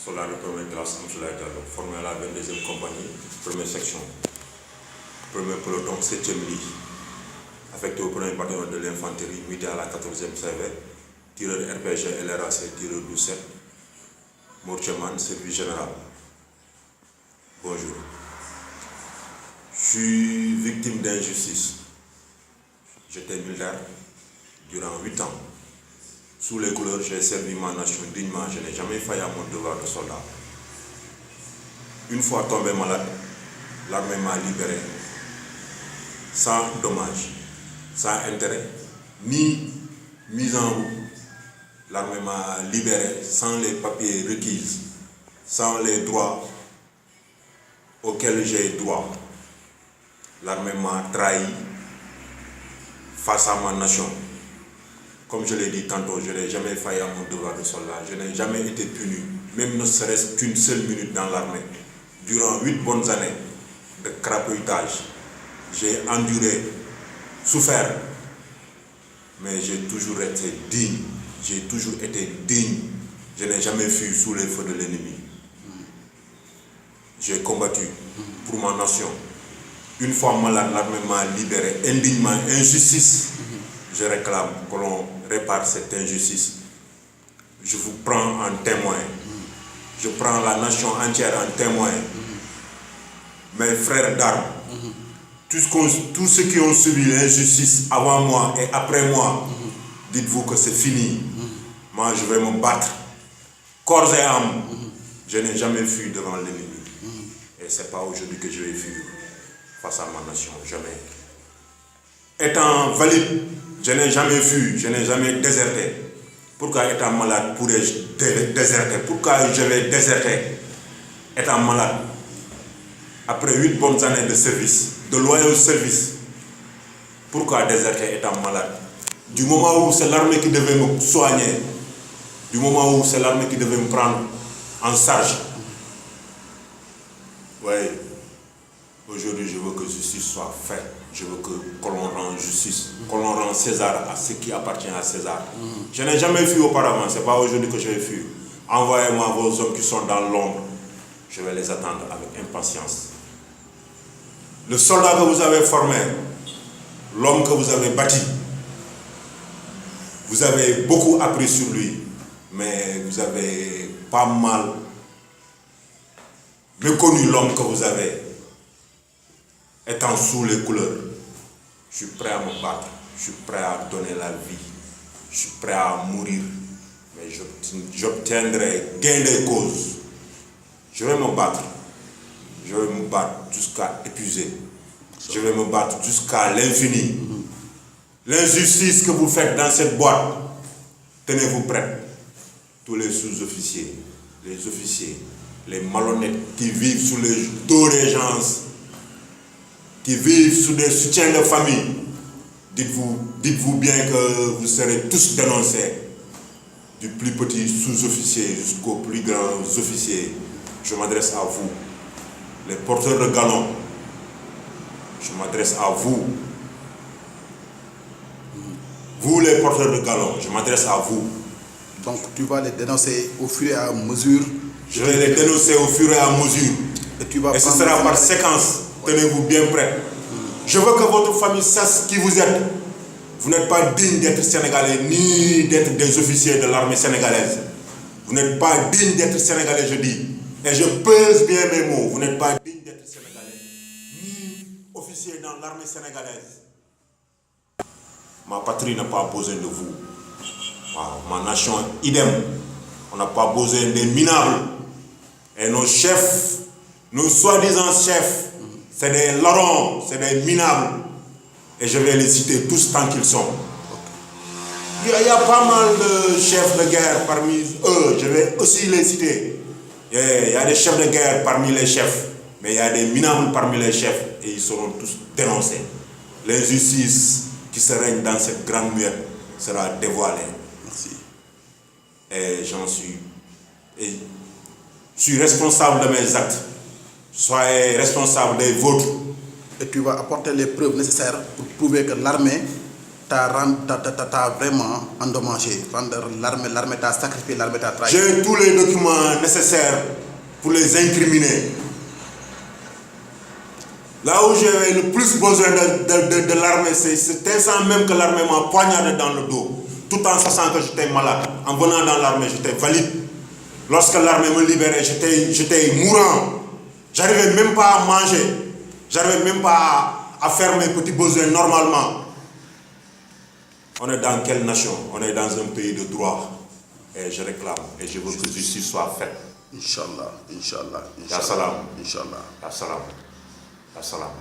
Soldat de première classe, Amsoulaye Diallo, formé à la 22e compagnie, première section, premier peloton, 7e ligne, affecté au premier bataillon de l'infanterie, muté à la 14e CV, tireur RPG LRAC, tireur du 7, Mourcheman, service général. Bonjour. Je suis victime d'injustice. J'étais militaire durant 8 ans. Sous les couleurs, j'ai servi ma nation dignement. Je n'ai jamais failli à mon devoir de soldat. Une fois tombé malade, l'armée m'a libéré sans dommage, sans intérêt, ni mise en route. L'armée m'a libéré sans les papiers requis, sans les droits auxquels j'ai droit. L'armée m'a trahi face à ma nation. Comme je l'ai dit tantôt, je n'ai jamais failli à mon devoir de soldat. Je n'ai jamais été puni, même ne serait-ce qu'une seule minute dans l'armée. Durant 8 bonnes années de crapautage, j'ai enduré, souffert, mais j'ai toujours été digne. J'ai toujours été digne. Je n'ai jamais fui sous les feux de l'ennemi. J'ai combattu pour ma nation. Une fois malade, l'armée m'a libéré indignement, injustice. Je réclame que l'on répare cette injustice. Je vous prends en témoin. Je prends la nation entière en témoin. Mes frères d'armes, tous ceux qui ont subi l'injustice avant moi et après moi, dites-vous que c'est fini. Moi, je vais me battre corps et âme. Je n'ai jamais fui devant l'ennemi. Et ce n'est pas aujourd'hui que je vais fuir face à ma nation. Jamais. Étant valide, je n'ai jamais fui, je n'ai jamais déserté. Pourquoi étant malade pourrais-je déserter? Pourquoi je vais déserter étant malade? Après 8 bonnes années de service, de loyaux services, pourquoi déserter étant malade? Du moment où c'est l'armée qui devait me soigner, du moment où c'est l'armée qui devait me prendre en charge. Oui, aujourd'hui je veux que justice soit faite. Je veux que l'on rende justice, que l'on rende César à ce qui appartient à César. Je n'ai jamais fui auparavant, ce n'est pas aujourd'hui que je vais fuir. Envoyez-moi vos hommes qui sont dans l'ombre. Je vais les attendre avec impatience. Le soldat que vous avez formé, l'homme que vous avez bâti, vous avez beaucoup appris sur lui, mais vous avez pas mal méconnu l'homme que vous avez. Étant sous les couleurs, je suis prêt à me battre, je suis prêt à donner la vie, je suis prêt à mourir, mais j'obtiendrai gain des causes. Je vais me battre jusqu'à épuiser, je vais me battre jusqu'à l'infini. L'injustice que vous faites dans cette boîte, tenez-vous prêts. Tous les sous-officiers, les officiers, les malhonnêtes qui vivent sous les dos des gens, qui vivent sous des soutiens de famille, dites-vous bien que vous serez tous dénoncés, du plus petit sous-officier jusqu'aux plus grands officiers. Je m'adresse à vous, les porteurs de galons, je m'adresse à vous. Vous les porteurs de galons, je m'adresse à vous. Donc tu vas les dénoncer au fur et à mesure. Je vais les dénoncer au fur et à mesure. Et ce sera par séquence. Tenez-vous bien prêts. Je veux que votre famille sache qui vous êtes. Vous n'êtes pas digne d'être sénégalais, ni d'être des officiers de l'armée sénégalaise. Vous n'êtes pas digne d'être sénégalais, je dis. Et je pèse bien mes mots. Vous n'êtes pas digne d'être sénégalais, ni officier dans l'armée sénégalaise. Ma patrie n'a pas besoin de vous. Ma nation, idem. On n'a pas besoin des minables. Et nos chefs, nos soi-disant chefs, c'est des larrons, c'est des minables. Et je vais les citer tous tant qu'ils sont. Il y a pas mal de chefs de guerre parmi eux, je vais aussi les citer. Il y a des chefs de guerre parmi les chefs, mais il y a des minables parmi les chefs, et ils seront tous dénoncés. L'injustice qui se règne dans cette grande muette sera dévoilée. Merci. Et je suis responsable de mes actes. Soyez responsable des vôtres. Et tu vas apporter les preuves nécessaires pour prouver que l'armée t'as vraiment endommagé. L'armée t'a sacrifié, l'armée t'a trahi. J'ai tous les documents nécessaires pour les incriminer. Là où j'avais le plus besoin de l'armée, c'est cet instant même que l'armée m'a poignardé dans le dos, tout en sachant que j'étais malade. En venant dans l'armée, j'étais valide. Lorsque l'armée me libérait, j'étais mourant. J'arrivais même pas à manger. J'arrivais même pas à faire mes petits besoins normalement. On est dans quelle nation? On est dans un pays de droit. Et je réclame. Et je veux que justice soit faite. Inch'Allah, Inch'Allah, Ya salam. Inch'Allah. Ya salam. Ya salam.